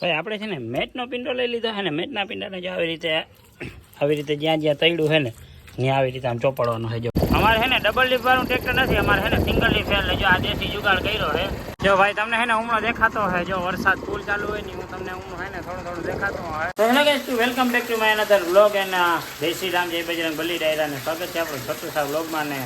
ભાઈ આપણે છે ને મેટનો પિંડો લઈ લીધો છે ને મેટના પિંડાને જો આવી રીતે જ્યાં જ્યાં તૈડું છે ને ત્યાં આવી રીતે આમ ચોપડવાનું છે. જો અમારે છે ને ડબલ લીફ વાળું ટ્રેક્ટર નથી, અમારે છે ને સિંગલ લીફ એટલે જો આ દેશી જુગાડ કર્યો છે. જો ભાઈ તમને છે ને ઉમળો દેખાતો હોય, જો વરસાદ ફૂલ ચાલુ હોય ને હું તમને ઉમળો છે ને થોડું દેખાતો હોય. તો hello guys, welcome back to my another vlog and જય શ્રી રામ, જય બજરંગ બલી ડાયરા ને સ્વાગત છે આપણું છત્રુસા વ્લોગમાં. ને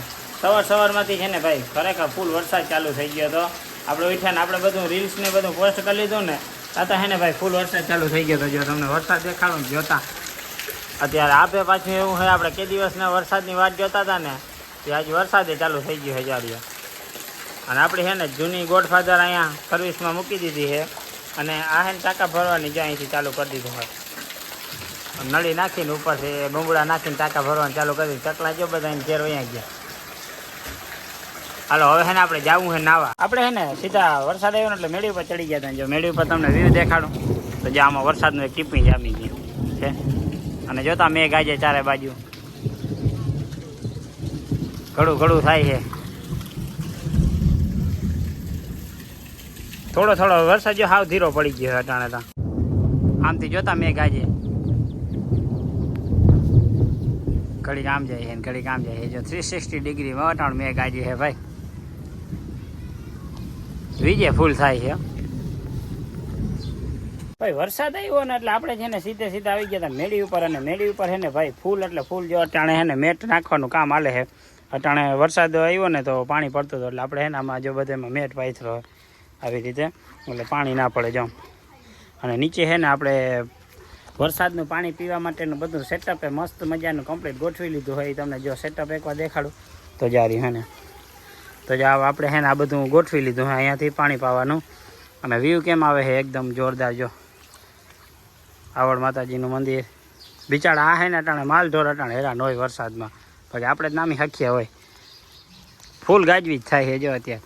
સવારમાંથી છે ને ભાઈ ખરેખર ફૂલ વરસાદ ચાલુ થઈ ગયો હતો. આપણે ઉઠ્યા ને આપણે બધું રીલ્સ ને બધું પોસ્ટ કરી લીધું ને આતા હે ને ભાઈ ફૂલ વરસાદ ચાલુ થઈ ગયો હતો. જો તમને વરસાદ દેખાડો ને જોતા અત્યારે આપે પાછું એવું હોય, આપણે કે દિવસના વરસાદની વાત જોતા હતા ને એ આજે વરસાદે ચાલુ થઈ ગયો છે જાડીઓ. અને આપણી છે ને જૂની ગોડફાધર અહીંયા સર્વિસમાં મૂકી દીધી છે અને આ હે ને ટાંકા ભરવાની જો અહીંથી ચાલુ કરી દીધું હોય. નળી નાખીને ઉપરથી બુંગળા નાખીને ટાંકા ભરવાનું ચાલુ કરી દીધું. ચકલા જો બધા એને ઘેર અહીંયા ગયા. હાલો હવે હે ને આપણે જવું છે નાવા. આપણે હે ને સીધા વરસાદ આવ્યો ને એટલે મેળી ઉપર ચડી ગયા હતા. જો મેળી ઉપર તમને વ્યૂ દેખાડું તો જે આમાં વરસાદનું એક ટીપી જામી ગયું છે અને જોતા મેઘ આજે ચારે બાજુ ઘડું થાય છે. થોડો વરસાદ જો હાવ ધીરો પડી ગયો અટાણે તા આમથી જોતા મેઘ આજે ઘડીક આમ જાય છે ઘડીક આમ જાય છે. જો 360 ડિગ્રીમાં અટાણ મેઘ આજે છે ભાઈ, વીજે ફૂલ થાય છે ભાઈ. વરસાદ આવ્યો ને એટલે આપણે છે ને સીધા આવી ગયા હતા મેળી ઉપર. અને મેળી ઉપર છે ને ભાઈ ફૂલ એટલે ફૂલ જો અટાણે છે ને મેટ નાખવાનું કામ હાલે છે. અટાણે વરસાદ આવ્યો ને તો પાણી પડતું હતું એટલે આપણે છે ને આમાં જો બધેમાં મેટ પાથરો આવી રીતે એટલે પાણી ના પડે જો. અને નીચે છે ને આપણે વરસાદનું પાણી પીવા માટેનું બધું સેટઅપ મસ્ત મજાનું કમ્પ્લીટ ગોઠવી લીધું હોય. તમને જો સેટઅપ એકવાર દેખાડું તો જારી હે ને તો જો આપણે છે ને આ બધું ગોઠવી લીધું હોય અહીંયાથી પાણી પાવાનું. અને વ્યૂ કેમ આવે છે એકદમ જોરદાર. જો આવડ માતાજીનું મંદિર બિચારા આ હે ને અટાણે માલઢોર અટાણે હેરાન હોય વરસાદમાં, પછી આપણે જ નામી હખ્યા હોય. ફૂલ ગાજવી જ થાય છે જો અત્યારે.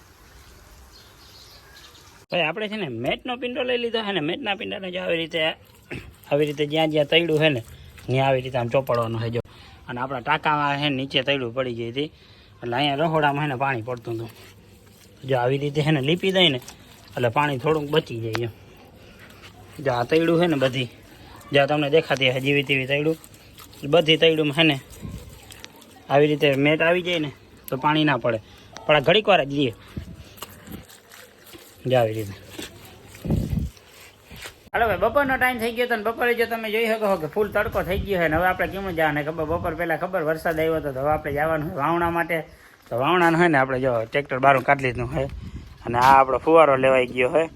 ભાઈ આપણે છે ને મેટનો પિંડો લઈ લીધો છે ને મેટના પિંડાને જો આવી રીતે જ્યાં જ્યાં તૈડું છે ને ત્યાં આવી રીતે આમ ચોપડવાનું છે જો. અને આપણા ટાંકામાં છે નીચે તૈડું પડી ગઈ હતી એટલે અહીંયા રહોડામાં છે ને પાણી પડતું હતું. જો આવી રીતે છે ને લીપી દઈ ને એટલે પાણી થોડુંક બચી જાય. જો આ તૈડું છે ને બધી જ્યાં તમને દેખાતી હે જેવી તેવી તૈડું બધી તૈડુંમાં છે ને આવી રીતે મેટ આવી જાય ને તો પાણી ના પડે. પણ આ ઘડીક વાર જ જઈએ જો આવી રીતે. હાલો ભાઈ બપોરનો ટાઈમ થઈ ગયો હતો ને બપોરે જો તમે જોઈ શકો કે ફૂલ તડકો થઈ ગયો છે ને હવે આપણે કેમ જવાને ખબર. બપોર પહેલાં ખબર વરસાદ આવ્યો હતો તો હવે આપણે જવાનું હોય વાવણા માટે. તો વાવણાનું હોય ને આપણે જો ટ્રેક્ટર બારું કાઢી લીધું હોય અને આ આપણો ફુવારો લેવાઈ ગયો હોય.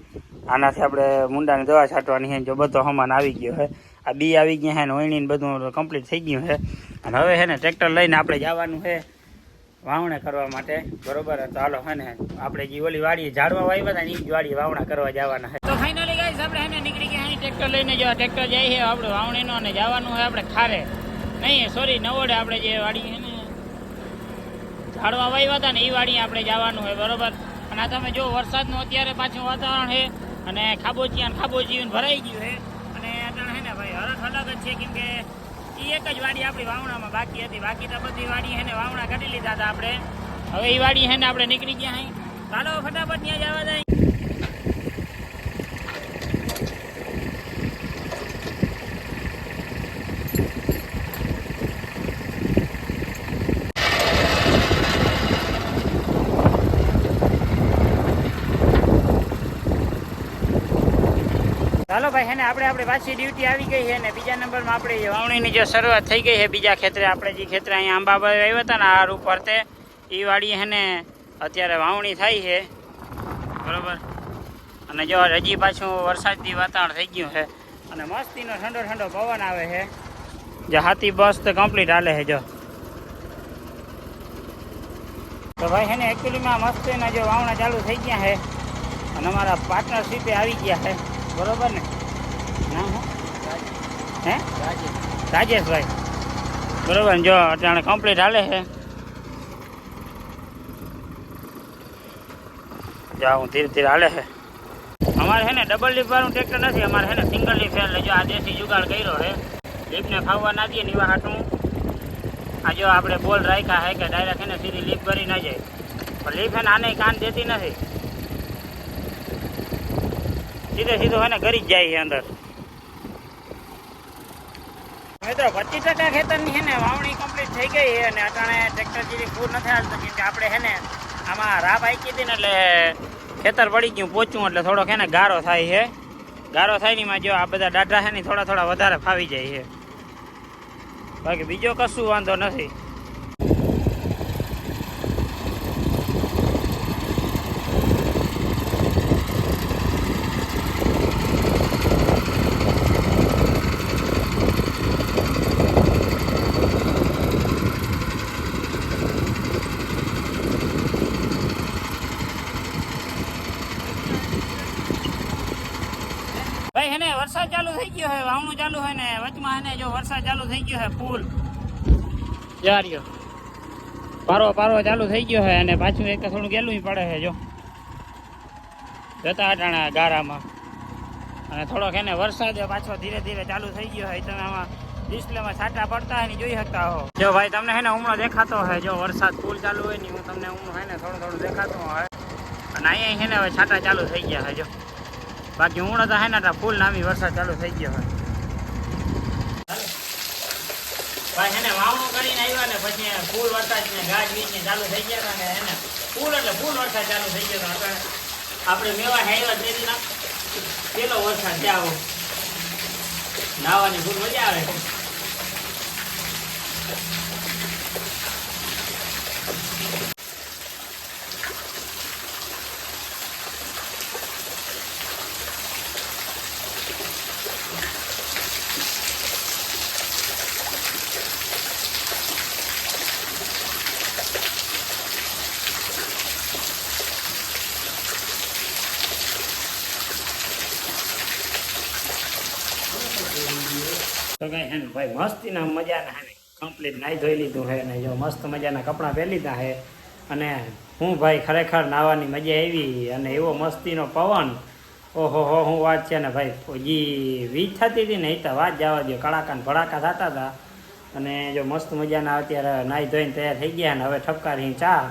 આનાથી આપણે મુંડાની દવા છાંટવાની છે. જો બધો હમાન આવી ગયો છે, આ બી આવી ગયા છે ને ઓઈણીને બધું કમ્પ્લીટ થઈ ગયું છે. અને હવે છે ને ટ્રેક્ટર લઈને આપણે જવાનું છે વાવણા કરવા માટે, બરોબર. તો હાલો છે ને આપણે જે ઓલી વાડી ઝાડવા વાવ્યા હતા ને એ જ વાડી વાવણા કરવા જવાના છે. તો ફાઇનલી ગાઈસ આપણે છે ને નીકળી ગયા અહીં ટ્રેક્ટર લઈને. જો ટ્રેક્ટર જાય છે આપણે વાવણીનો અને જવાનું હોય આપણે ખારે નહીં સોરી નવોડે. આપણે જે વાડી છે ને ઝાડવા વાવ્યા હતા ને એ વાડી આપણે જવાનું હોય, બરોબર. અને આ તમે જો વરસાદનું અત્યારે પાછું વાતાવરણ છે અને ખાબોચિયું ભરાઈ ગયું છે. અને અત્યારે છે ને ભાઈ હરખ અલગ જ છે કેમ કે એ એક જ વાડી આપણી વાવણામાં બાકી હતી. બાકી તો બધી વાડી છે ને વાવણા કાઢી લીધા હતા આપણે. હવે એ વાડી છે ને આપણે નીકળી ગયા અહીં. ચાલો ફટાફટ ત્યાં જવા જાય. ચાલો ભાઈ હે ને આપણે પાછી ડ્યુટી આવી ગઈ છે ને બીજા નંબરમાં આપણે વાવણીની જો શરૂઆત થઈ ગઈ છે બીજા ખેતરે. આપણે જે ખેતરે અહીંયા આંબાભાઈ આવ્યા હતા ને આ રૂપ ફરતે એ વાડી છે ને અત્યારે વાવણી થાય છે, બરોબર. અને જો હજી પાછું વરસાદથી વાતાવરણ થઈ ગયું છે અને મસ્તીનો ઠંડો પવન આવે છે. જો હાથી બસ તો કમ્પ્લીટ હાલે છે જો. તો ભાઈ છે ને એકચ્યુઅલીમાં મસ્તીના જો વાવણા ચાલુ થઈ ગયા છે અને અમારા પાર્ટનરશીપે આવી ગયા છે, બરોબર ને. નામ હે રાજેશભાઈ, બરોબર. જો અત્યારે કમ્પ્લીટ હાલે છે. જાઉં ધીરે હાલે છે. અમારે છે ને ડબલ લીફ વાળું ટ્રેક્ટર નથી, અમારે છે ને સિંગલ લીફ એટલે જો આ દેશી જુગાડ કર્યો છે. લીફને ખાવા ના દઈએ નીવા હાટું આ જો આપણે બોલ રાખ્યા છે કે ડાયરેક્ટ છે ને સીધી લીફ ભરી ના જાય. પણ લીફ એને આને કાન દેતી નથી. સીધે સીધું હે ને ઘરી જ જાય છે અંદર. મિત્રો 25% ખેતરની હે ને વાવણી કમ્પ્લીટ થઈ ગઈ છે અને અટાણે ટ્રેક્ટર જેવી ફૂલ નથી હાલતું કેમ કે આપણે હે ને આમાં રાપ આંકી હતી ને એટલે ખેતર પડી ગયું પોચું એટલે થોડોક હે ને ગારો થાય છે. ગારો થાય ની માં જો આ બધા ડાઢા છે ને થોડા થોડા વધારે ફાવી જાય છે, બાકી બીજો કશું વાંધો નથી. ભાઈ હે ને વરસાદ ચાલુ થઈ ગયો હે, વાવણું ચાલુ હોય ને વચમાં હે ને જો વરસાદ ચાલુ થઈ ગયો હે ફૂલ જાર્યો પારો પારો ચાલુ થઈ ગયો હે અને પાછું એક થોડું ગેલું પડે છે જો જતા અટાણા ગારામાં. અને થોડોક એને વરસાદ પાછો ધીરે ધીરે ચાલુ થઈ ગયો હોય, તમે આમાં ડિસ્પ્લેમાં છાંટા પડતા હોય ને જોઈ શકતા હો. જો ભાઈ તમને હે ને ઉમળો દેખાતો હોય, જો વરસાદ ફૂલ ચાલુ હોય ને હું તમને ઉમળો હે ને થોડું થોડું દેખાતું હોય. અને અહીંયા હે ને હવે છાંટા ચાલુ થઈ ગયા છે જો, બાકી ઉમળો તો હે ને ફૂલ નામી વરસાદ ચાલુ થઈ ગયો હોય. ભાઈ એને વાવણું કરીને આવ્યા ને પછી ફૂલ વરસાદ ને ગાજ વીજ ને ચાલુ થઈ ગયા ને એને ફૂલ એટલે ફૂલ વરસાદ ચાલુ થઈ ગયો. આપણે મેવા આવ્યા તેના પેલો વરસાદ ત્યાં નાવાની ફૂલ મજા આવે. તો કઈ હે ને ભાઈ મસ્તીના મજાના હે ને કમ્પ્લીટ નાહી ધોઈ લીધું હે ને જો મસ્ત મજાના કપડાં પહેરી લીધા હે. અને હું ભાઈ ખરેખર નાહવાની મજા આવી અને એવો મસ્તીનો પવન, ઓહો હો હું વાત છે ને ભાઈ જે વીજ થતી હતી ને એ તો વાત જવા દો, કડાકા ને ભડાકા થતા હતા. અને જો મસ્ત મજાના અત્યારે નાહી ધોઈને તૈયાર થઈ ગયા ને હવે ઠપકારી ચા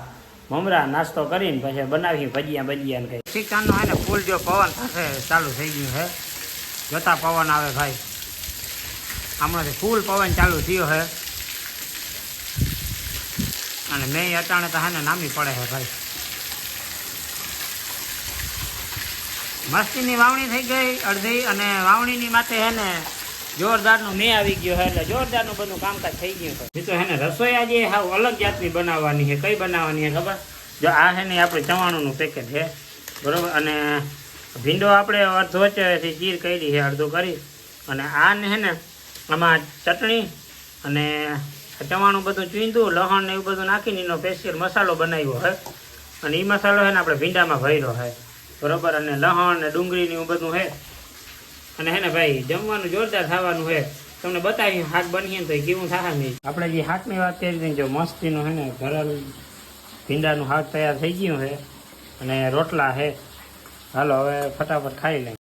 મમરા નાસ્તો કરીને પછી બનાવી ભજીયા ભજીયા ને કઈ ઠીકાનો હે ને ફૂલ જો પવન થશે ચાલુ થઈ ગયું હે, જોતા પવન આવે ભાઈ હમણાંથી ફૂલ પવન ચાલુ થયો હે. અને મેં અટાણે તો હે ને નામી પડે છે ભાઈ. મસ્તીની વાવણી થઈ ગઈ અડધી અને વાવણીની માથે હે ને જોરદારનો મેં આવી ગયો છે એટલે જોરદારનું બધું કામકાજ થઈ ગયું છે. એ તો હે ને રસોઈ આજે હાવ અલગ જાતની બનાવવાની છે. કઈ બનાવવાની છે ખબર? જો આ છે ને આપણે ચવાણુંનું પેકેટ છે બરોબર, અને ભીંડો આપણે અડધો વચ્ચેથી ચીર કરી છે અડધો કરી, અને આને હે ને આમાં ચટણી અને ચવાણું બધું ચૂંદું લસણ ને એવું બધું નાખીને એનો સ્પેશિયલ મસાલો બનાવ્યો હોય. અને એ મસાલો છે ને આપણે ભીંડામાં ભર્યો હોય બરોબર, અને લસણ ને ડુંગળી ને એવું બધું છે. અને હે ને ભાઈ જમવાનું જોરદાર થવાનું છે, તમને બતાવી શાક બનીએ ને તો કેવું થાય નહીં. આપણે જે શાકની વાત કરી જો મસ્તીનું છે ને ભરેલ ભીંડાનું શાક તૈયાર થઈ ગયું છે અને રોટલા છે. હાલો હવે ફટાફટ ખાઈ લઈએ.